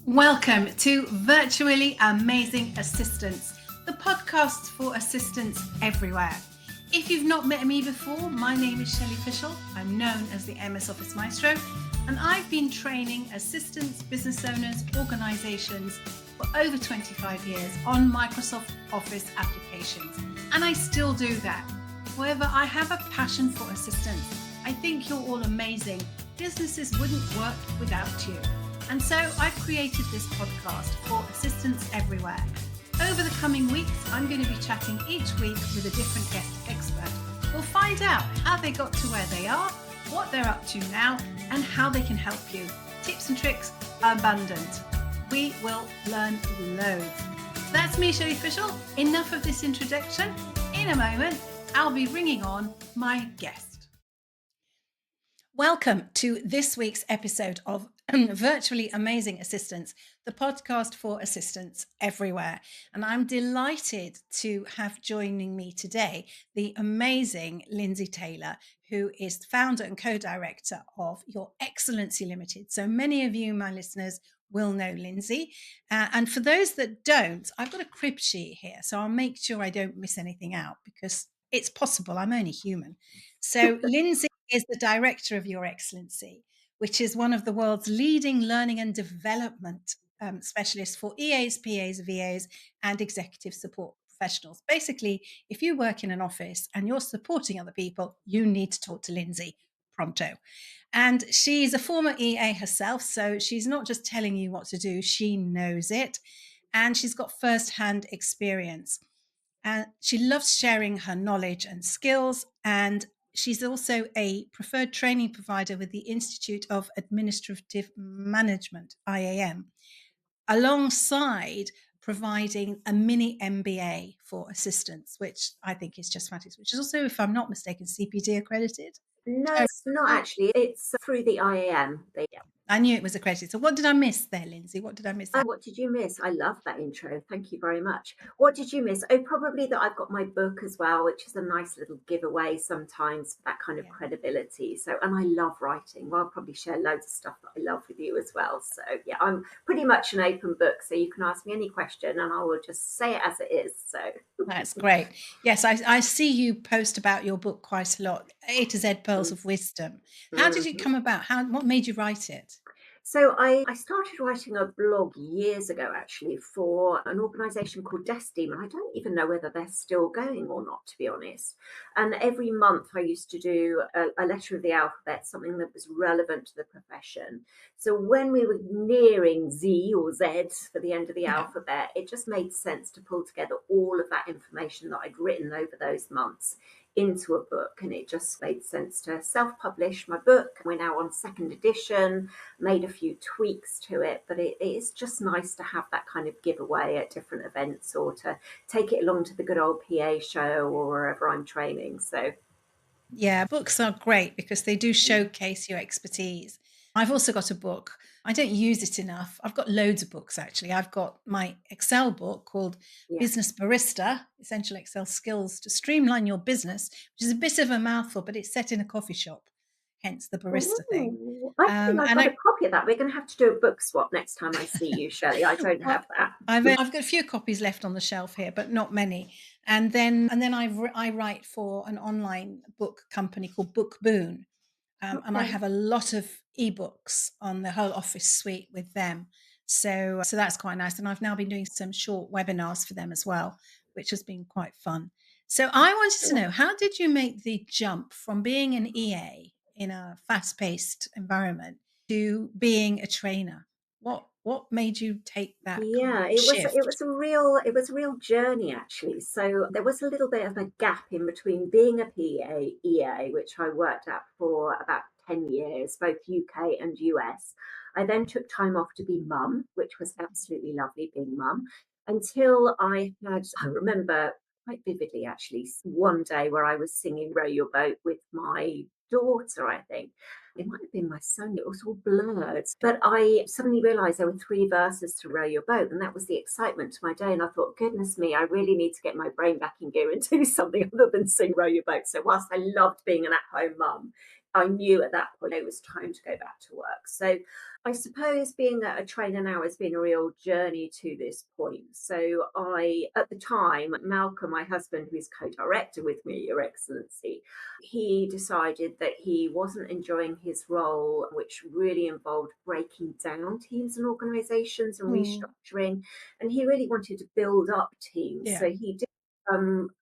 Welcome to Virtually Amazing Assistants, the podcast for assistants everywhere. If you've not met me before, my name is Shelley Fishel. I'm known as the MS Office Maestro, and I've been training assistants, business owners, organizations for over 25 years on Microsoft Office applications, and I still do that. However, I have a passion for assistants. I think you're all amazing. Businesses wouldn't work without you. And so I've created this podcast for assistants everywhere. Over the coming weeks, I'm going to be chatting each week with a different guest expert. We'll find out how they got to where they are, what they're up to now, and how they can help you. Tips and tricks abundant. We will learn loads. So that's me, Shelley Fishel. Enough of this introduction. In a moment, I'll be bringing on my guest. Welcome to this week's episode of Virtually Amazing Assistants, the podcast for assistants everywhere. And I'm delighted to have joining me today the amazing Lindsay Taylor, who is the founder and co-director of Your Excellency Limited. So many of you, my listeners, will know Lindsay. And for those that don't, I've got a crib sheet here, so I'll make sure I don't miss anything out because it's possible. I'm only human. So Lindsay is the director of Your Excellency, which is one of the world's leading learning and development specialists for EAs, PAs, VAs, and executive support professionals. Basically, if you work in an office and you're supporting other people, you need to talk to Lindsay pronto. And she's a former EA herself, so she's not just telling you what to do, she knows it. And she's got first-hand experience. And she loves sharing her knowledge and skills, and she's also a preferred training provider with the Institute of Administrative Management, IAM, alongside providing a mini MBA for assistants, which I think is just fantastic, which is also, if I'm not mistaken, CPD accredited. No, it's not actually. It's through the IAM. I knew it was accredited. So what did I miss there, Lindsay? What did I miss there? What did you miss? I love that intro. Thank you very much. What did you miss? Oh, probably that I've got my book as well, which is a nice little giveaway sometimes for that kind of credibility. So, and I love writing. Well, I'll probably share loads of stuff that I love with you as well. So yeah, I'm pretty much an open book. So you can ask me any question and I will just say it as it is. So that's great. Yes, I see you post about your book quite a lot. A to Z Pearls of Wisdom. How did it come about? What made you write it? So I started writing a blog years ago, actually, for an organisation called Destim, and I don't even know whether they're still going or not, to be honest. And every month I used to do a letter of the alphabet, something that was relevant to the profession. So when we were nearing Z or Z for the end of the alphabet, it just made sense to pull together all of that information that I'd written over those months into a book, and it just made sense to self-publish my book. We're now on second edition, made a few tweaks to it, but it is just nice to have that kind of giveaway at different events or to take it along to the good old PA show or wherever I'm training. So yeah, books are great because they do showcase your expertise. I've also got a book. I don't use it enough. I've got loads of books, actually. I've got my Excel book called Business Barista, Essential Excel Skills to Streamline Your Business, which is a bit of a mouthful, but it's set in a coffee shop, hence the barista thing. I think I've got a copy of that. We're going to have to do a book swap next time I see you, Shelley. I don't have that. I've got a few copies left on the shelf here, but not many. And then I write for an online book company called Book Boon. And I have a lot of ebooks on the whole Office suite with them. So that's quite nice. And I've now been doing some short webinars for them as well, which has been quite fun. So I wanted to know, how did you make the jump from being an EA in a fast-paced environment to being a trainer? What made you take that? Yeah, it was a real journey, actually. So there was a little bit of a gap in between being a PA EA, which I worked at for about 10 years, both UK and US. I then took time off to be mum, which was absolutely lovely being mum, until I remember quite vividly, actually, one day where I was singing Row Your Boat with my daughter, I think. It might have been my son, it was all blurred. But I suddenly realised there were 3 verses to Row Your Boat, and that was the excitement to my day. And I thought, goodness me, I really need to get my brain back in gear and do something other than sing Row Your Boat. So whilst I loved being an at-home mum, I knew at that point it was time to go back to work. So I suppose being a trainer now has been a real journey to this point. So at the time, Malcolm, my husband, who is co-director with me, Your Excellency, he decided that he wasn't enjoying his role, which really involved breaking down teams and organizations and Mm, restructuring. And he really wanted to build up teams. yeah. So he did.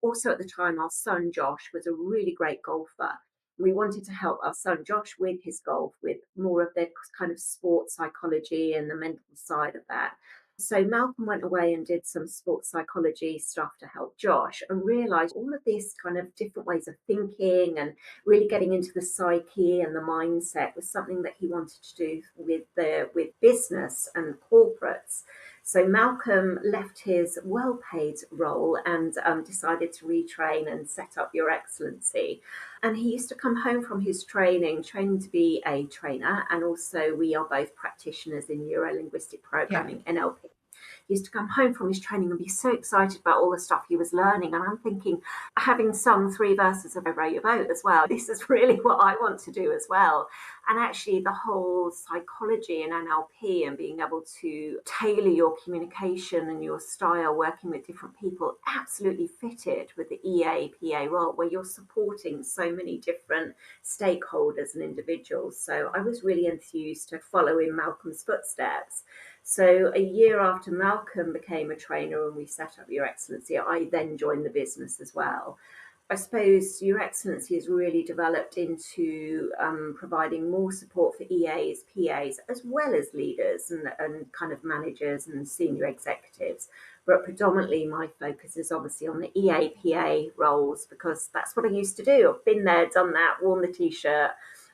Also at the time, our son Josh was a really great golfer. We wanted to help our son Josh with his golf, with more of the kind of sports psychology and the mental side of that. So Malcolm went away and did some sports psychology stuff to help Josh and realized all of this kind of different ways of thinking and really getting into the psyche and the mindset was something that he wanted to do with business and corporates. So Malcolm left his well-paid role and decided to retrain and set up Your Excellency. And he used to come home from his training to be a trainer, and also we are both practitioners in neuro-linguistic Yeah. programming, NLP. He used to come home from his training and be so excited about all the stuff he was learning. And I'm thinking, having sung 3 verses of I Row Your Boat as well, this is really what I want to do as well. And actually, the whole psychology and NLP and being able to tailor your communication and your style working with different people absolutely fitted with the EA/PA role, where you're supporting so many different stakeholders and individuals. So I was really enthused to follow in Malcolm's footsteps. So a year after Malcolm became a trainer and we set up Your Excellency, I then joined the business as well. I suppose Your Excellency has really developed into providing more support for EAs, PAs, as well as leaders and kind of managers and senior executives. But predominantly, my focus is obviously on the EA, PA roles because that's what I used to do. I've been there, done that, worn the t-shirt,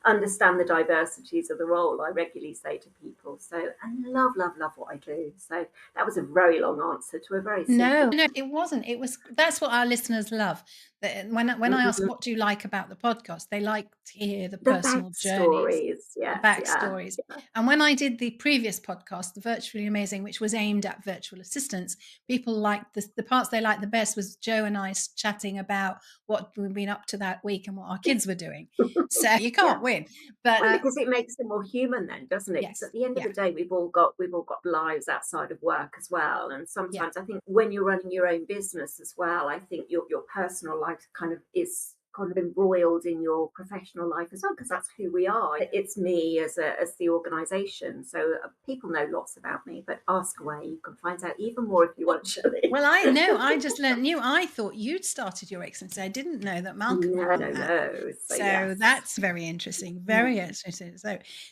understand the diversities of the role, I regularly say to people. So, and love, love, love what I do. So that was a very long answer to a very No, simple. no, it wasn't. It was that's what our listeners love. That when I ask Mhm. what do you like about the podcast, they like to hear the The personal journeys, backstories, the yes, yeah. backstories. And when I did the previous podcast, the Virtually Amazing, which was aimed at virtual assistants, people liked the parts they liked the best was Joe and I chatting about what we've been up to that week and what our kids were doing. So you Yeah. can't win. But Well, because it makes it more human then, doesn't it? Because yes, at the end of yeah, the day, we've all got lives outside of work as well. And yeah. sometimes I think when you're running your own business as well, I think your personal life kind of is kind of embroiled in your professional life as well, because that's who we are. It's me as the organisation. So people know lots about me, but ask away. You can find out even more if you Well, want, Shelley. well, I know. I just learnt new. I thought you'd started Your Excellency. I didn't know that Malcolm had No, done no, that. no. So So yes. that's very interesting. Very Mm, interesting.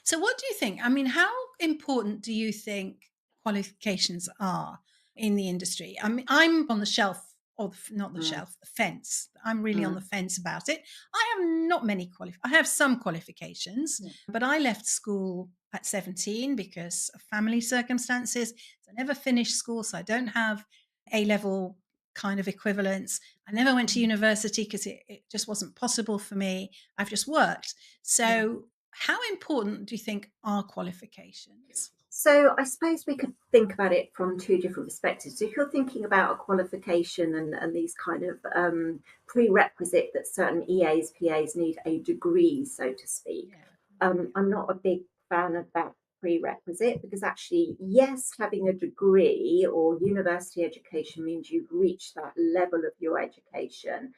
So what do you think? I mean, how important do you think qualifications are in the industry? I mean, I'm on the shelf, or not the mm, shelf, the fence. I'm really on the mm, fence about it. I have not many I have some qualifications, mm. but I left school at 17 because of family circumstances. So I never finished school, so I don't have A level kind of equivalents. I never went to Mm. university because it just wasn't possible for me. I've just worked. Yeah. So, how important do you think are qualifications? So I suppose we could think about it from two different perspectives. So if you're thinking about a qualification and these kind of prerequisite that certain EAs, PAs need a degree, so to speak, Yeah. I'm not a big fan of that prerequisite because actually, yes, having a degree or university education means you've reached that level of your education.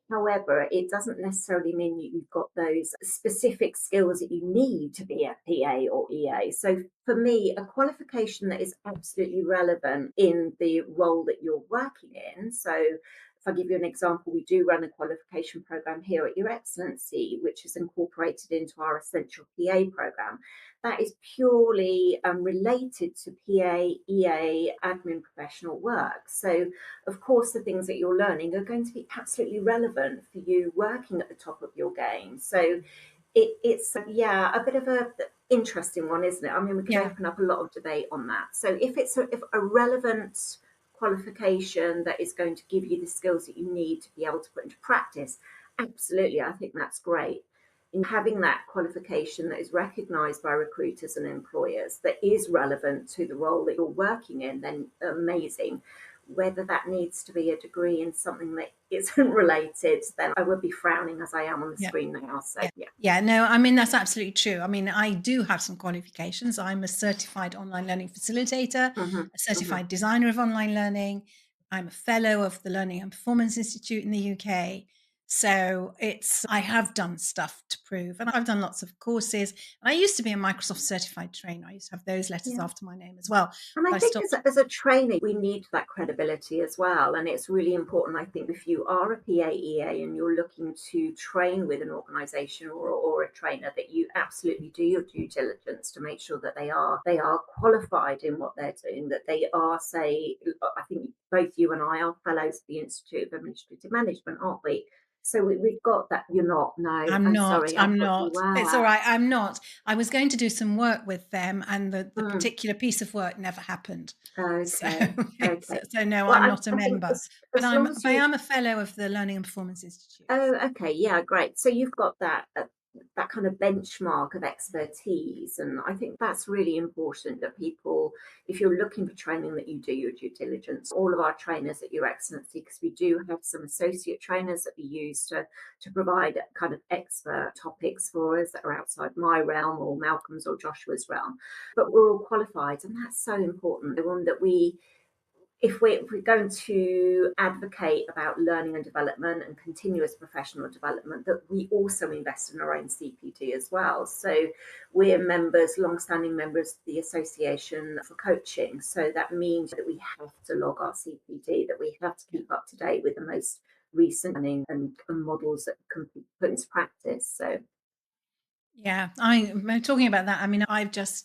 However, it doesn't necessarily mean that you've got those specific skills that you need to be a PA or EA. So, for me, a qualification that is absolutely relevant in the role that you're working in. So, if I give you an example, we do run a qualification program here at Your Excellency, which is incorporated into our Essential PA program. That is purely related to PA, EA, admin professional work. So, of course, the things that you're learning are going to be absolutely relevant for you working at the top of your game. So it's yeah, a bit of a interesting one, isn't it? I mean, we could Yeah. open up a lot of debate on that. So if a relevant qualification that is going to give you the skills that you need to be able to put into practice, absolutely, I think that's great. In having that qualification that is recognized by recruiters and employers that is relevant to the role that you're working in, then amazing. whether that needs to be a degree in something that isn't related, then I would be frowning as I am on the Yeah. screen now. So Yeah. yeah. Yeah, no, I mean, that's absolutely true. I mean, I do have some qualifications. I'm a certified online learning facilitator, Hmm. a Hmm. certified designer of online learning. I'm a fellow of the Learning and Performance Institute in the UK. So I have done stuff to prove, and I've done lots of courses. And I used to be a Microsoft certified trainer. I used to have those letters Yeah. after my name as well. And I But I think stopped. as a trainer, we need that credibility as well. And it's really important, I think, if you are a PAEA and you're looking to train with an organization or a trainer, that you absolutely do your due diligence to make sure that they are qualified in what they're doing, that they are, say, I think both you and I are fellows of the Institute of Administrative Management, aren't we? So we've got that. You're not. No, I'm I'm not, sorry. I I'm thought you not. It's all were. right, I'm not. I was going to do some work with them, and the Mm, particular piece of work never happened. So okay. so Okay. so no, Well, I'm not a I think member, but as long as I you. am a fellow of the Learning and Performance Institute. Oh, okay. Yeah, great. So you've got that kind of benchmark of expertise, and I think that's really important that people, if you're looking for training, that you do your due diligence. All of our trainers at Your Excellency, because we do have some associate trainers that we use to provide kind of expert topics for us that are outside my realm or Malcolm's or Joshua's realm, but we're all qualified, and that's so important. The one that we if we're going to advocate about learning and development and continuous professional development, that we also invest in our own CPD as well. So we're members, long-standing members of the Association for Coaching. So that means that we have to log our CPD, that we have to keep up to date with the most recent learning and models that can be put into practice. So Yeah, I'm talking about that. I mean,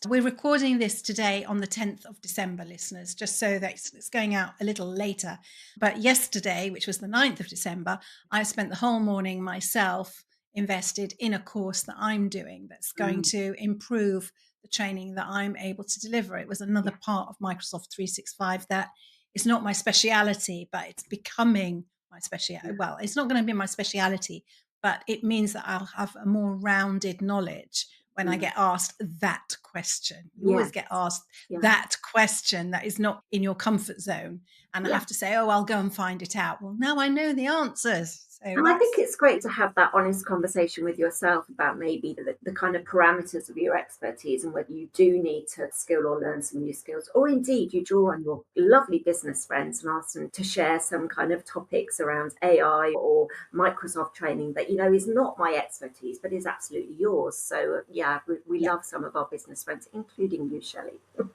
we're recording this today on the 10th of December, listeners, just so that it's going out a little later. But yesterday, which was the 9th of December, I spent the whole morning myself invested in a course that I'm doing that's going mm, to improve the training that I'm able to deliver. It was another yeah, part of Microsoft 365 that is not my speciality, but it's becoming my speciality. yeah, Well, it's not going to be my speciality, but it means that I'll have a more rounded knowledge when I mm, get asked that question. You always yes, get asked yeah, that question that is not in your comfort zone. And I yeah. have to say, oh, I'll go and find it out. Well, now I know the answers. So And I think that's, it's great to have that honest conversation with yourself about maybe the kind of parameters of your expertise and whether you do need to skill or learn some new skills, or indeed you draw on your lovely business friends and ask them to share some kind of topics around AI or Microsoft training that, is not my expertise, but is absolutely yours. So, yeah, we yeah. love some of our business friends, including you, Shelley. Thank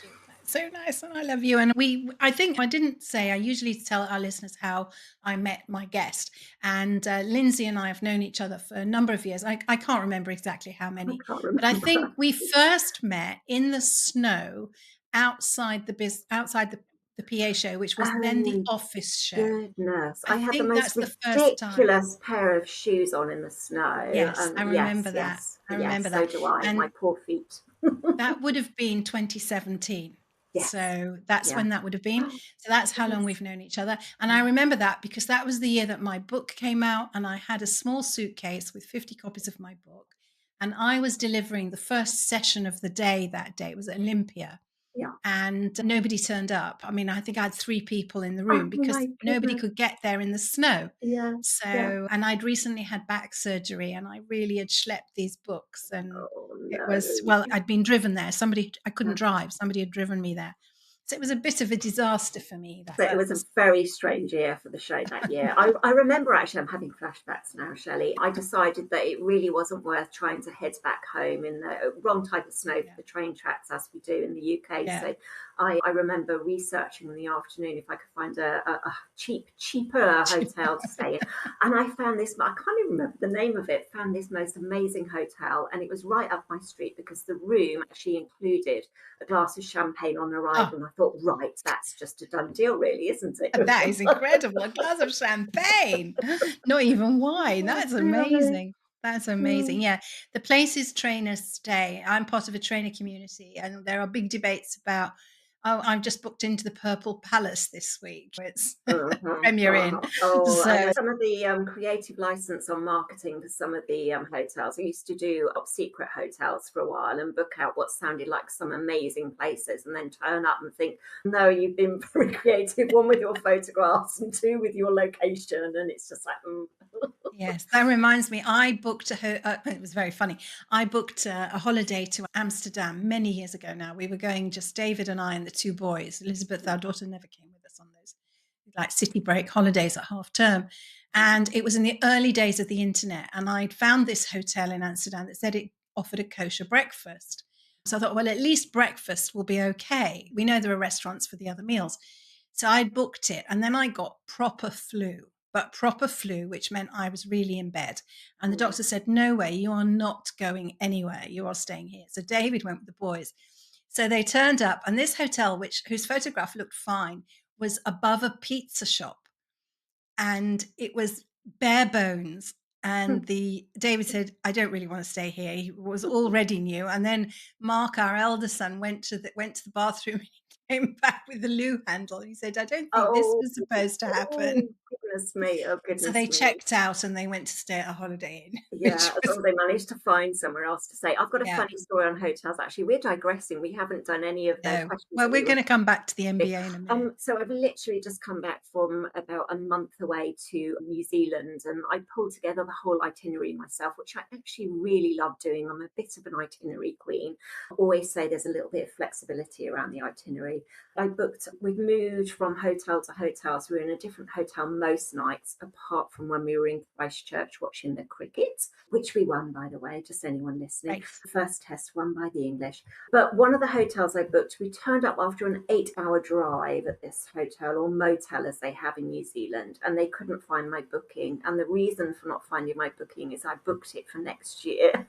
you. That's so nice. And I love you. And I think I didn't say, I usually tell our listeners how I met my guest. And Lindsay and I have known each other for a number of years. I can't remember exactly how I many, can't but I remember. think we first met in the snow outside the PA show, which was then the Oh, office show. goodness. I I had the think most that's the first time. ridiculous pair of shoes on in the snow. Yes, I And yes, remember that. yes, I remember yes, so that. do I. My And poor feet. that would have been 2017. Yes. So that's Yeah. when that would have been. So that's how long Goodness. we've known each other. And I Yeah. remember that because that was the year that my book came out, and I had a small suitcase with 50 copies of my book. And I was delivering the first session of the day that day. It was at Olympia, Yeah. and nobody turned up. I mean, I think I had 3 people in the Oh room because my nobody goodness. could get there in the snow. Yeah. Yeah. So, and I'd recently had back surgery, and I really had schlepped these books, and Oh it no. was, well, I'd been driven there. I couldn't Yeah. drive. Somebody had driven me there. So it was a bit of a disaster for me, that But it was a first. very strange year for the show that year. I remember actually, I'm having flashbacks now, Shelley. I decided that it really wasn't worth trying to head back home in the wrong type of snow for Yeah. the train tracks as we do in the UK. Yeah. So I remember researching in the afternoon if I could find a cheaper hotel to stay in. And I found this, I can't even remember the name of it, found this most amazing hotel. And it was right up my street because the room actually included a glass of champagne on Oh, arrival. And I thought, right, that's just a done deal, really, isn't it? that is incredible. A glass of champagne, not even wine. That's Really? amazing. That's Mm, amazing. Yeah. The places trainers stay. I'm part of a trainer community, and there are big debates about Oh, I've just booked into the Purple Palace this week. It's Mhm, Premier Inn. Oh, I know So some of the creative license on marketing for some of the hotels. I used to do top secret hotels for a while and book out what sounded like some amazing places, and then turn up and think, no, you've been very creative. One with your photographs, and two with your location, and it's just like, yes, that reminds me. I booked it was very funny. I booked a holiday to Amsterdam many years ago now. We were going, just David and I and the two boys. Elizabeth, our daughter, never came with us on those like city break holidays at half term. And it was in the early days of the internet. And I'd found this hotel in Amsterdam that said it offered a kosher breakfast. So I thought, well, at least breakfast will be okay. We know there are restaurants for the other meals. So I booked it, and then I got proper flu, but proper flu, which meant I was really in bed. And the mm, doctor said, no way, you are not going anywhere. You are staying here. So David went with the boys. So they turned up, and this hotel, whose photograph looked fine, was above a pizza shop, and it was bare bones. And the David said, I don't really want to stay here. He was already new. And then Mark, our elder son, went to the bathroom, and he came back with the loo handle. He said, I don't think this oh, was supposed to happen. oh, goodness me, oh So goodness they me. checked out and they went to stay at a Holiday Inn, Yeah, which as long was, as they managed to find somewhere else to stay. I've got a yeah, funny story on hotels, actually. We're digressing. We haven't done any of the no. questions Well, that we we're were. going to come back to the MBA in a minute. So I've literally just come back from about a month away to New Zealand, and I pulled together the whole itinerary myself, which I actually really love doing. I'm a bit of an itinerary queen. I always say there's a little bit of flexibility around the itinerary. We've moved from hotel to hotel, so we were in a different hotel most nights, apart from when we were in Christchurch watching the cricket, which we won, by the way, just anyone listening. Right. First test won by the English. But one of the hotels I booked, we turned up after an 8-hour drive at this hotel, or motel as they have in New Zealand, and they couldn't find my booking. And the reason for not finding my booking is I booked it for next year.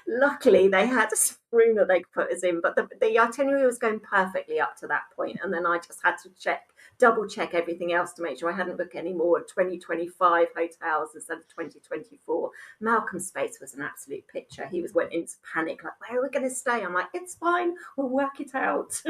Luckily, they had a room that they could put us in, but the itinerary was going perfectly up to that point, and then I just had to double check everything else to make sure I hadn't booked any more 2025 hotels instead of 2024. Malcolm's face was an absolute picture. Went into panic, like, where are we going to stay? I'm like, it's fine, we'll work it out.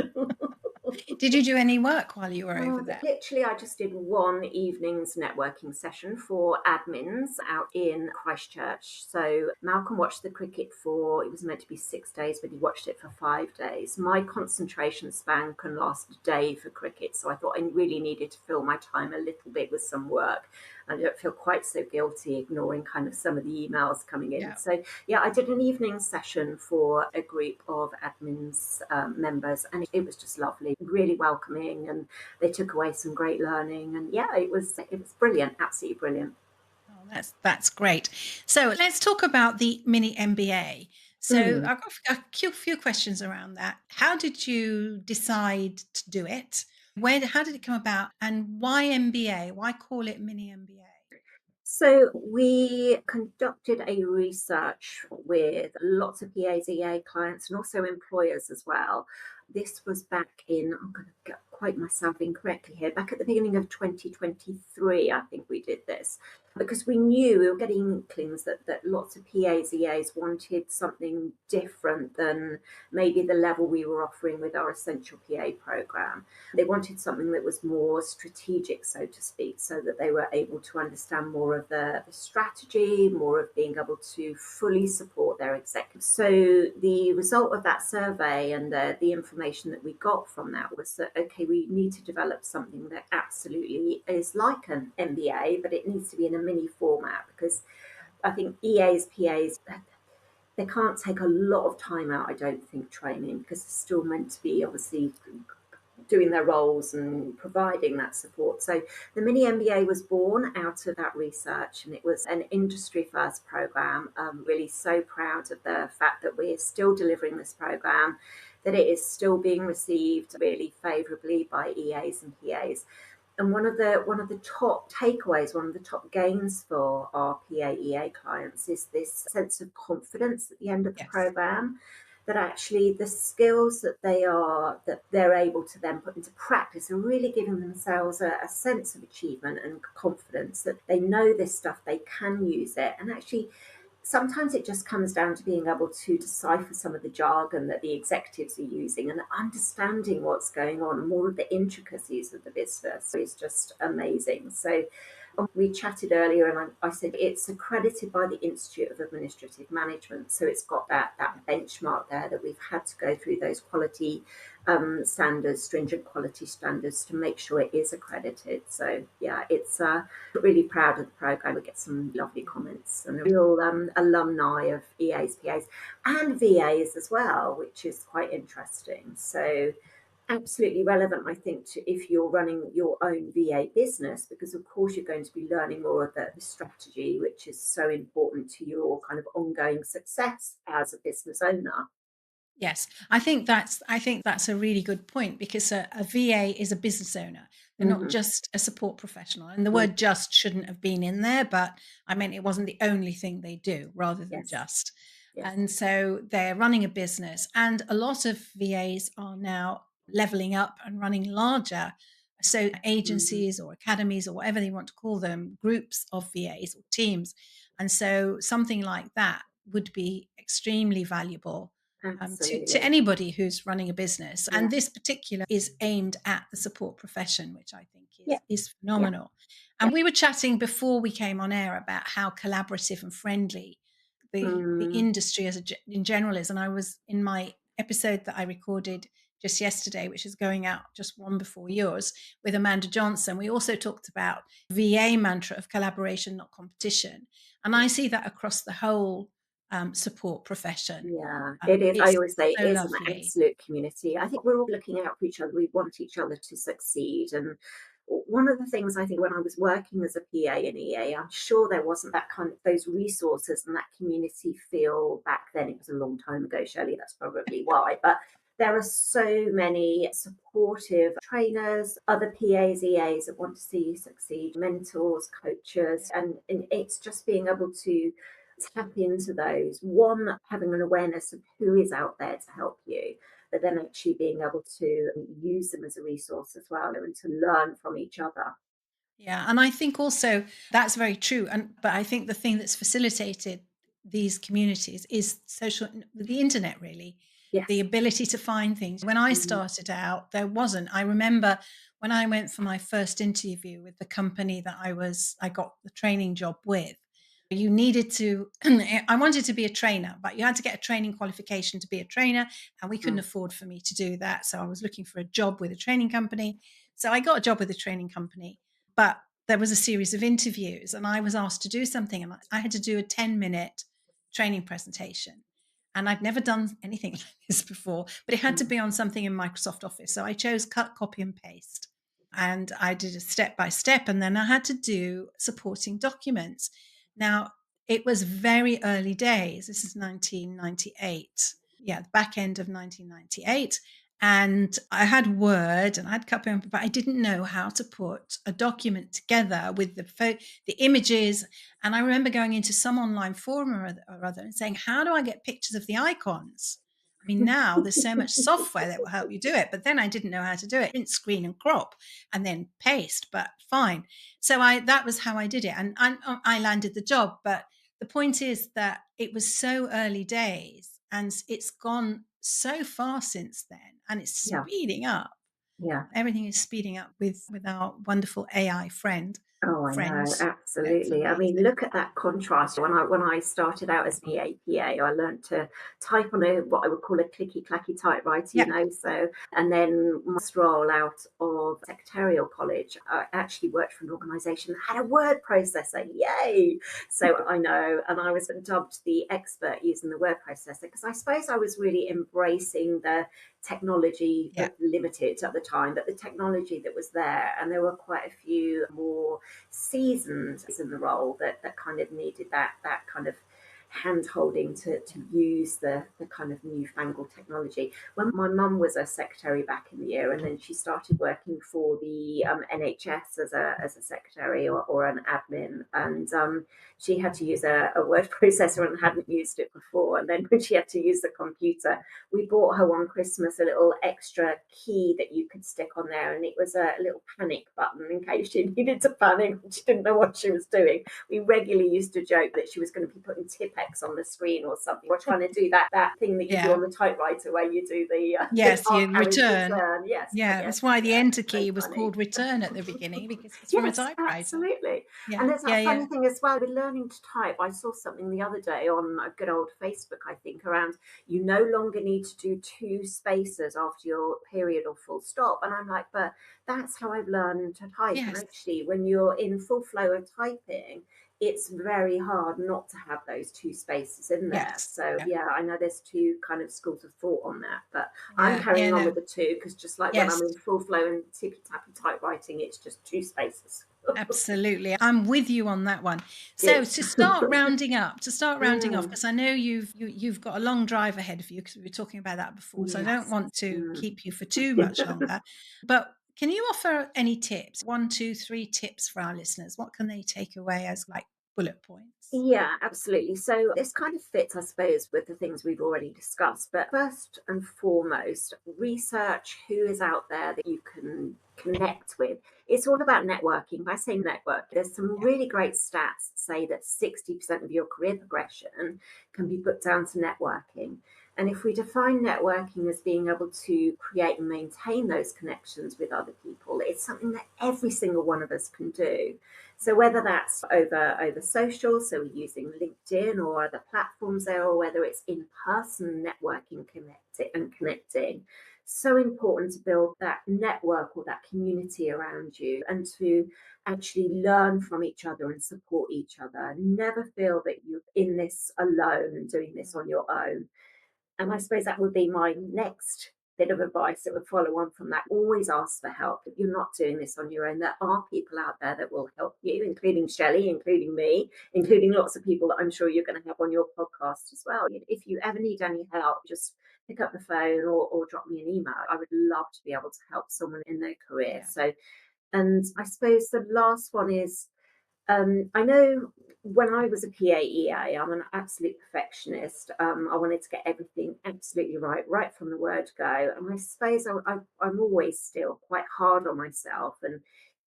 Did you do any work while you were over there? Literally, I just did one evening's networking session for admins out in Christchurch. So Malcolm watched the cricket it was meant to be 6 days, but he watched it for 5 days. My concentration span can last a day for cricket, so I thought I really needed to fill my time a little bit with some work. And I don't feel quite so guilty ignoring kind of some of the emails coming in. Yeah. So yeah, I did an evening session for a group of admins members, and it was just lovely, really welcoming, and they took away some great learning. And yeah, it was brilliant, absolutely brilliant. Oh, that's great. So let's talk about the Mini MBA. So Mm. I've got a few questions around that. How did you decide to do it? How did it come about? And why MBA? Why call it Mini MBA? So we conducted a research with lots of PAZA clients and also employers as well. This was back in, I'm going to get quite myself incorrectly here, back at the beginning of 2023, I think we did this, because we knew we were getting inklings that lots of PAZAs wanted something different than maybe the level we were offering with our Essential PA program. They wanted something that was more strategic, so to speak, so that they were able to understand more of the strategy, more of being able to fully support their executives. So the result of that survey and the information that we got from that was that, okay, we need to develop something that absolutely is like an MBA, but it needs to be in a mini format, because I think EAs, PAs, they can't take a lot of time out, I don't think, training, because it's still meant to be obviously doing their roles and providing that support. So the Mini MBA was born out of that research, and it was an industry first program. Really so proud of the fact that we're still delivering this program, that it is still being received really favourably by EAs and PAs. And one of the top takeaways, one of the top gains for our PAEA clients is this sense of confidence at the end of the Yes. program, that actually the skills that they're able to then put into practice are really giving themselves a sense of achievement and confidence, that they know this stuff, they can use it, and actually sometimes it just comes down to being able to decipher some of the jargon that the executives are using and understanding what's going on. More of the intricacies of the business is just amazing. So we chatted earlier, and I said it's accredited by the Institute of Administrative Management, so it's got that benchmark there that we've had to go through those quality standards, stringent quality standards, to make sure it is accredited. So yeah, it's really proud of the program. We get some lovely comments and a real alumni of EAs, PAs, and VAs as well, which is quite interesting. So absolutely relevant, I think, to if you're running your own VA business, because of course you're going to be learning more of the strategy, which is so important to your kind of ongoing success as a business owner. Yes, I think that's a really good point, because a VA is a business owner. They're not Hmm. just a support professional. And the Mm. word just shouldn't have been in there, but I meant it wasn't the only thing they do, rather than Yes, just. yes. And so they're running a business, and a lot of VAs are now leveling up and running larger. So Hmm. agencies or academies or whatever they want to call them, groups of VAs or teams. And so something like that would be extremely valuable to Absolutely. anybody who's running a business. Yeah, And this particular is aimed at the support profession, which I think yeah, is yeah, phenomenal. And yeah. we were chatting before we came on air about how collaborative and friendly the Mm, industry in general is. And I was in my episode that I recorded just yesterday, which is going out just one before yours, with Amanda Johnson. We also talked about VA mantra of collaboration, not competition. And yeah. I see that across the whole support profession. Yeah, it is. I It's always say so it is an lovely. absolute community. I think we're all looking out for each other. We want each other to succeed. And one of the things I think when I was working as a PA in EA, I'm sure there wasn't that kind of those resources and that community feel back then. It was a long time ago, Shelley. That's probably why. But there are so many supportive trainers, other PAs, EAs that want to see you succeed, mentors, coaches, and it's just being able to tap into those. One, having an awareness of who is out there to help you, but then actually being able to use them as a resource as well and to learn from each other. Yeah, and I think also that's very true. And but I think the thing that's facilitated these communities is the internet, really, the Yes. ability to find things. When I Mhm. started out, there wasn't. I remember when I went for my first interview with the company that I got the training job with. You needed to, I wanted to be a trainer, but you had to get a training qualification to be a trainer, and we couldn't Mm. afford for me to do that. So I was looking for a job with a training company. So I got a job with a training company, but there was a series of interviews, and I was asked to do something, and I had to do a 10-minute training presentation. And I'd never done anything like this before, but it had to Mm. be on something in Microsoft Office. So I chose cut, copy, and paste. And I did a step by step, and then I had to do supporting documents. Now, it was very early days. This is 1998. Yeah, the back end of 1998. And I had Word and I had copy, but I didn't know how to put a document together with the images. And I remember going into some online forum or other and saying, "How do I get pictures of the icons?" I mean, now there's so much software that will help you do it, but then I didn't know how to do it. Print, screen, and crop, and then paste. But fine. So that was how I did it, and I landed the job. But the point is that it was so early days, and it's gone so far since then, and it's Yeah. speeding up. Yeah. Everything is speeding up with our wonderful AI Oh, I know, friends. It's absolutely. I mean, amazing. look at that contrast. When I started out as an EAPA, I learned to type on a what I would call a clicky clacky typewriter, Yep. So and then my stroll out of secretarial college, I actually worked for an organisation that had a word processor. Yay! So I know, and I was dubbed the expert using the word processor because I suppose I was really embracing the technology Yeah. limited at the time, but the technology that was there, and there were quite a few more seasoned in the role that kind of needed that kind of hand holding to use the kind of newfangled technology. When my mum was a secretary back in the year, and then she started working for the NHS as a secretary or an admin, and she had to use a word processor and hadn't used it before. And then when she had to use the computer, we bought her one Christmas a little extra key that you could stick on there, and it was a little panic button in case she needed to panic and she didn't know what she was doing. We regularly used to joke that she was going to be putting tip text on the screen or something, or trying to do that thing that you do Yeah. on the typewriter where you do the Yes, you arc arrows return. return. Yes, I Yeah, get that's why it. the Yeah, enter so key was funny. called return at the beginning, because it's from a Yes, typewriter. absolutely. Yeah, And there's yeah, that yeah. funny thing as well with learning to type. I saw something the other day on a good old Facebook, I think, around you no longer need to do two spaces after your period or full stop. And I'm like, but that's how I've learned to type. And Yes, actually, when you're in full flow of typing, it's very hard not to have those two spaces in there. yes. So Yeah, yeah, I know there's two kind of schools of thought on that, but I'm yeah, yeah, carrying on no. with the two because just like when I'm Yes, in full flow and tippy tappy typewriting, it's just two spaces. absolutely. I'm with you on that one. So Good. to start rounding up, Mm, because I know you've got a long drive ahead of you, because we were talking about that before. So I don't yes. want to Mm. keep you for too much longer. But can you offer any tips? 1, 2, 3 tips for our listeners? What can they take away as like bullet points? Yeah, absolutely. So this kind of fits, I suppose, with the things we've already discussed. But first and foremost, research who is out there that you can connect with. It's all about networking. If I say network, there's some Yeah. really great stats that say that 60% of your career progression can be put down to networking. And if we define networking as being able to create and maintain those connections with other people, it's something that every single one of us can do. So whether that's over social, so we're using LinkedIn or other platforms there, or whether it's in person networking, connecting, so important to build that network or that community around you and to actually learn from each other and support each other. Never feel that you're in this alone and doing this on your own. And I suppose that would be my next bit of advice that would follow on from that. Always ask for help. If you're not doing this on your own, there are people out there that will help you, including Shelley, including me, including lots of people that I'm sure you're going to have on your podcast as well. If you ever need any help, just pick up the phone or drop me an email. I would love to be able to help someone in their career. Yeah. So, and I suppose the last one is I know when I was a PAEA, I'm an absolute perfectionist. I wanted to get everything absolutely right from the word go. And I suppose I'm always still quite hard on myself. And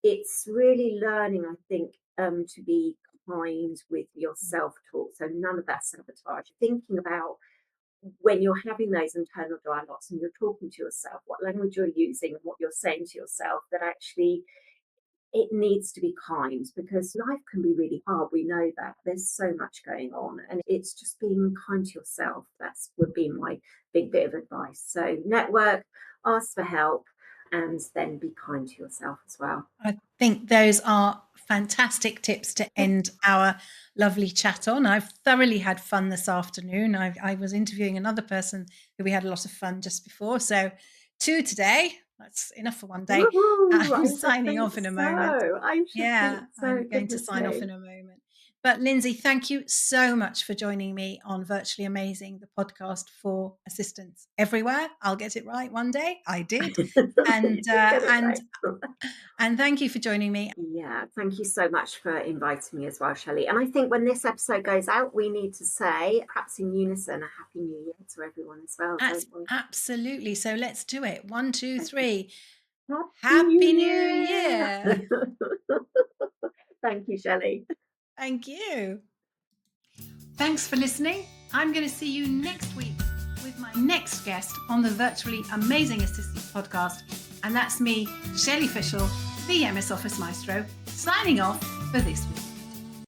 it's really learning, I think, to be kind with your Mhm. self talk. So none of that sabotage. Thinking about when you're having those internal dialogues and you're talking to yourself, what language you're using and what you're saying to yourself, that actually it needs to be kind because life can be really hard. We know that there's so much going on, and it's just being kind to yourself. That's would be my big bit of advice. So, network, ask for help, and then be kind to yourself as well. I think those are fantastic tips to end our lovely chat on. I've thoroughly had fun this afternoon. I was interviewing another person who we had a lot of fun just before. So, two today. That's enough for one day. Woohoo! I'm I should signing think off in a moment. so. I should Yeah, think so. I'm going to Goodness sign off me. in a moment. But Lindsay, thank you so much for joining me on Virtually Amazing, the podcast for assistants everywhere. I'll get it right one day. I did. And You did get it and right. and thank you for joining me. Yeah, thank you so much for inviting me as well, Shelley. And I think when this episode goes out, we need to say, perhaps in unison, a happy new year to everyone as well, don't we? Absolutely. So let's do it. 1, 2, 3. Happy New Happy New Year! Year. Thank you, Shelley. Thank you. Thanks for listening. I'm going to see you next week with my next guest on the Virtually Amazing Assistant podcast. And that's me, Shelley Fishel, the MS Office Maestro, signing off for this week.